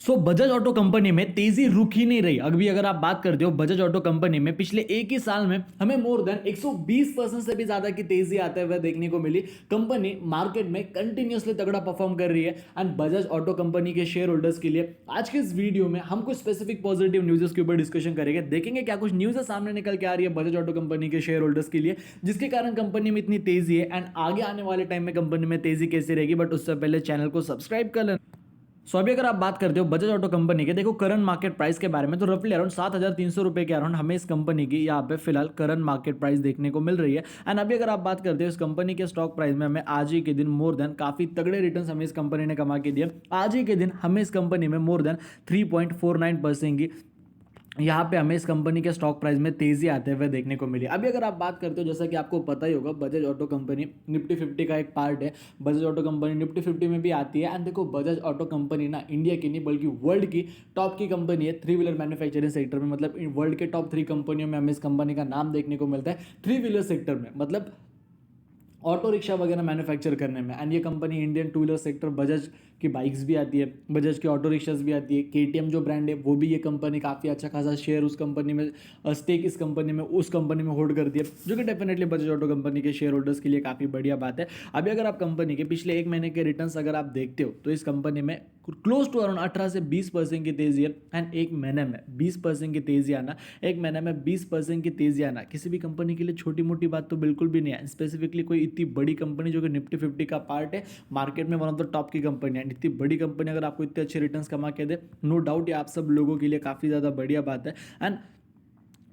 Bajaj auto company में तेजी रुक ही नहीं रही। अभी अगर आप बात करते हो बजाज ऑटो कंपनी में पिछले एक ही साल में हमें मोर देन 120% से भी ज्यादा की तेजी आते हुए देखने को मिली। कंपनी मार्केट में कंटिन्यूअसली तगड़ा परफॉर्म कर रही है एंड बजाज ऑटो कंपनी के शेयर होल्डर्स के लिए आज के इस वीडियो में हम कुछ स्पेसिफिक पॉजिटिव न्यूज़ के ऊपर डिस्कशन करेंगे। देखेंगे क्या कुछ न्यूज़ सामने निकल के आ रही है बजाज ऑटो कंपनी के शेयर होल्डर्स के लिए, जिसके कारण कंपनी में इतनी तेजी है एंड आगे आने वाले टाइम में कंपनी में तेजी कैसे रहेगी। बट उससे पहले चैनल को सब्सक्राइब कर लेना। अभी अगर आप बात करते हो बजाज ऑटो कंपनी के, देखो करंट मार्केट प्राइस के बारे में, तो रफली अराउंड 7,300 रुपए के अराउंड हमें इस कंपनी की यहाँ पे फिलहाल करंट मार्केट प्राइस देखने को मिल रही है। एंड अभी अगर आप बात करते हो इस कंपनी के स्टॉक प्राइस में, हमें आज ही के दिन मोर देन काफी तगड़े रिटर्न हमें इस कंपनी ने कमा के दिए। आज ही के दिन हमें इस कंपनी में मोर देन 3.49% की यहाँ पे हमें इस कंपनी के स्टॉक प्राइस में तेजी आते हुए देखने को मिली। अभी अगर आप बात करते हो, जैसा कि आपको पता ही होगा, बजाज ऑटो कंपनी निफ्टी 50 का एक पार्ट है। बजाज ऑटो कंपनी निफ्टी 50 में भी आती है। एंड देखो बजाज ऑटो कंपनी ना इंडिया की नहीं बल्कि वर्ल्ड की टॉप की कंपनी है थ्री व्हीलर मैन्युफैक्चरिंग सेक्टर में। मतलब वर्ल्ड के टॉप 3 कंपनियों में हमें इस कंपनी का नाम देखने को मिलता है थ्री व्हीलर सेक्टर में, मतलब ऑटो रिक्शा वगैरह मैन्युफैक्चर करने में। एंड ये company Indian two wheeler sector, Bajaj की बाइक्स भी आती है, बजाज की ऑटो रिक्शाज भी आती है, केटीएम जो ब्रांड है वो भी ये कंपनी काफ़ी अच्छा खासा शेयर उस कंपनी में, स्टेक इस कंपनी में उस कंपनी में होल्ड करती है, जो कि डेफिनेटली बजाज ऑटो कंपनी के शेयर होल्डर्स के लिए काफ़ी बढ़िया बात है। अभी अगर आप कंपनी के पिछले एक महीने के रिटर्न्स अगर आप देखते हो तो इस कंपनी में क्लोज टू अराउंड 18 से 20% की तेजी है। एंड एक महीने में 20% की तेजी आना, एक महीने में 20% की तेजी आना किसी भी कंपनी के लिए छोटी मोटी बात तो बिल्कुल भी नहीं है। स्पेसिफिकली कोई इतनी बड़ी कंपनी जो कि निफ्टी 50 का पार्ट है, मार्केट में वन ऑफ द टॉप की कंपनी है, इतनी बड़ी कंपनी अगर आपको इतने अच्छे रिटर्न्स कमा के दे, नो डाउट ये आप सब लोगों के लिए काफ़ी ज़्यादा बढ़िया बात है। एंड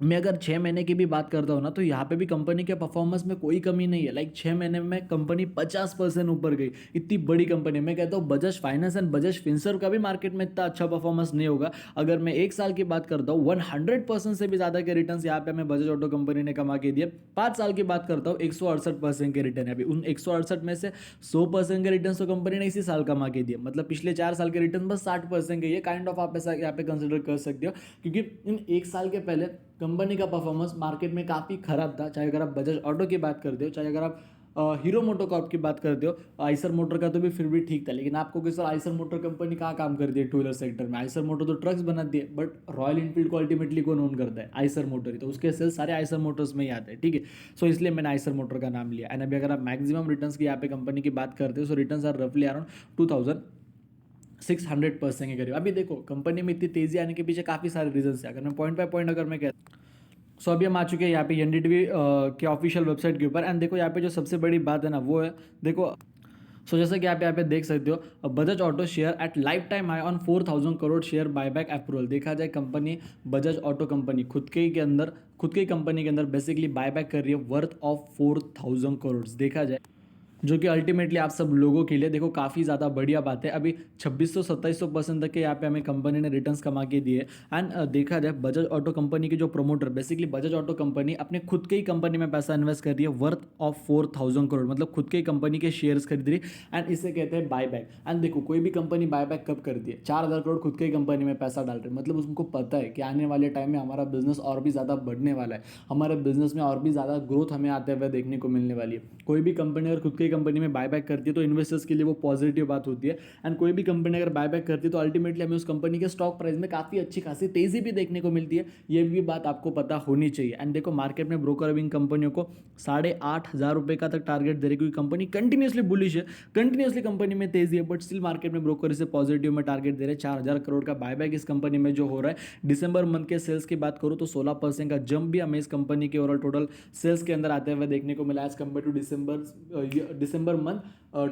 मैं अगर 6 महीने की भी बात करता हूँ ना, तो यहाँ पे भी कंपनी के परफॉर्मेंस में कोई कमी नहीं है। लाइक 6 महीने में कंपनी 50% ऊपर गई, इतनी बड़ी कंपनी। मैं कहता हूँ Bajaj finance and Bajaj Finserv का भी मार्केट में इतना अच्छा परफॉर्मेंस नहीं होगा। अगर मैं एक साल की बात करता हूँ 100% से भी ज़्यादा के रिटर्न यहाँ पे हमें बजाज ऑटो कंपनी ने कमा के दिए। 5 साल की बात करता हूँ 168% के रिटर्न है। अभी उन 168 में से 100% के रिटर्न तो कंपनी ने इसी साल कमा के दिए। मतलब पिछले 4 साल के रिटर्न बस 60% के, ये काइंड ऑफ आप ऐसा यहाँ पे कंसिडर कर सकते हो। क्योंकि इन एक साल के पहले कंपनी का परफॉर्मेंस मार्केट में काफ़ी खराब था। चाहे अगर आप बजाज ऑटो की बात करते हो, चाहे अगर आप हीरो मोटो कॉर्प की बात करते हो, आइसर मोटर का तो भी फिर भी ठीक था। लेकिन आपको किस आइसर मोटर कंपनी कहाँ काम करती है टू व्हीलर सेक्टर में? आइसर मोटर तो ट्रक्स बनाती है, बट रॉयल इनफील्ड को अल्टीमेटली कौन ओन करता है? आइसर मोटर ही। तो उसके सेल्स सारे आइसर मोटर्स में ही आते हैं, ठीक है। सो इसलिए मैंने आइसर मोटर का नाम लिया। एंड अभी अगर आप मैक्सिमम रिटर्न्स की यहाँ पे कंपनी की बात करते हो, सो रिटर्न्स आर रफली अराउंड 2600% के करीब। अभी देखो कंपनी में इतनी तेजी आने के पीछे काफ़ी सारे रीजन है। अगर मैं पॉइंट बाय पॉइंट अगर मैं कहता, अभी हम आ चुके हैं यहाँ पे एनडीटीवी के ऑफिशियल वेबसाइट के ऊपर। एंड देखो यहाँ पे जो सबसे बड़ी बात है ना वो है, देखो जैसा कि आप यहाँ पे देख सकते हो, Bajaj auto share at life time high on 4,000 crore share buyback approval. देखा जाए कंपनी बजाज ऑटो कंपनी खुद के ही कंपनी के अंदर बेसिकली बायबैक कर रही है वर्थ ऑफ 4,000 करोड़। देखा जाए जो कि अल्टीमेटली आप सब लोगों के लिए देखो काफ़ी ज़्यादा बढ़िया बात है। अभी 2600-2700% तक के यहाँ पे हमें कंपनी ने रिटर्न्स कमा के दिए। एंड देखा जाए बजाज ऑटो कंपनी के जो promoter, basically Bajaj auto company अपने खुद के ही कंपनी में पैसा इन्वेस्ट कर रही है वर्थ ऑफ 4,000 करोड़, मतलब खुद के ही कंपनी के शेयर्स खरीद रही। एंड इसे कहते हैं बायबैक। एंड देखो कोई भी कंपनी बायबैक कब करती है? 4,000 करोड़ खुद के ही कंपनी में पैसा डाल रही है, मतलब उनको पता है कि आने वाले टाइम में हमारा बिजनेस और भी ज़्यादा बढ़ने वाला है, हमारे बिजनेस में और भी ज़्यादा ग्रोथ हमें आते हुए देखने को मिलने वाली है। कोई भी कंपनी अगर खुद की कंपनी में बायबैक करती है तो इन्वेस्टर्स के लिए वो पॉजिटिव बात होती है। एंड कोई भी कंपनी अगर बायबैक करती है तो अल्टीमेटली हमें उस कंपनी के स्टॉक प्राइस में काफ़ी अच्छी खासी तेजी भी देखने को मिलती है। ये भी बात आपको पता होनी चाहिए। एंड देखो मार्केट में ब्रोकर अब इन कंपनियों को 8,500 रुपये का तक टारगेट दे रही, क्योंकि कंपनी कंटिन्यूसली बुलिश है, कंटिन्यूसली कंपनी में तेजी है, बट स्टिल मार्केट में ब्रोकर इसे पॉजिटिव में टारगेट दे रहे हैं। 4,000 करोड़ का बायबैक इस कंपनी में जो हो रहा है। दिसंबर मंथ के सेल्स की बात करूँ तो 16% का जंप भी हमें इस कंपनी के ओवरऑल टोटल सेल्स के अंदर आते हुए देखने को मिला as compared to December month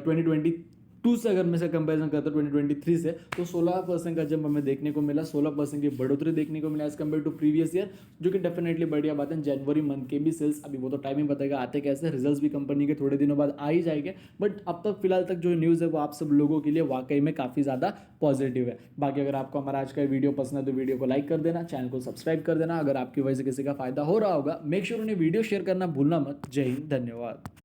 2022 से। अगर मैं से कंपेरिजन करता हूँ 2023 से, तो 16% का जंप हमें देखने को मिला, 16% की बढ़ोतरी देखने को मिला as compared to previous year, जो कि डेफिनेटली बढ़िया बात है। जनवरी मंथ के भी सेल्स, अभी वो तो टाइम ही बताएगा आते कैसे, रिजल्ट्स भी कंपनी के थोड़े दिनों बाद आ ही जाएंगे। बट अब तक फिलहाल तक जो न्यूज़ है वो आप सब लोगों के लिए वाकई में काफ़ी ज़्यादा पॉजिटिव है। बाकी अगर आपको हमारा आज का वीडियो पसंद है तो वीडियो को लाइक कर देना, चैनल को सब्सक्राइब कर देना। अगर आपकी वजह से किसी का फायदा हो रहा होगा, मेक श्योर उन्हें वीडियो शेयर करना भूलना मत। जय हिंद, धन्यवाद।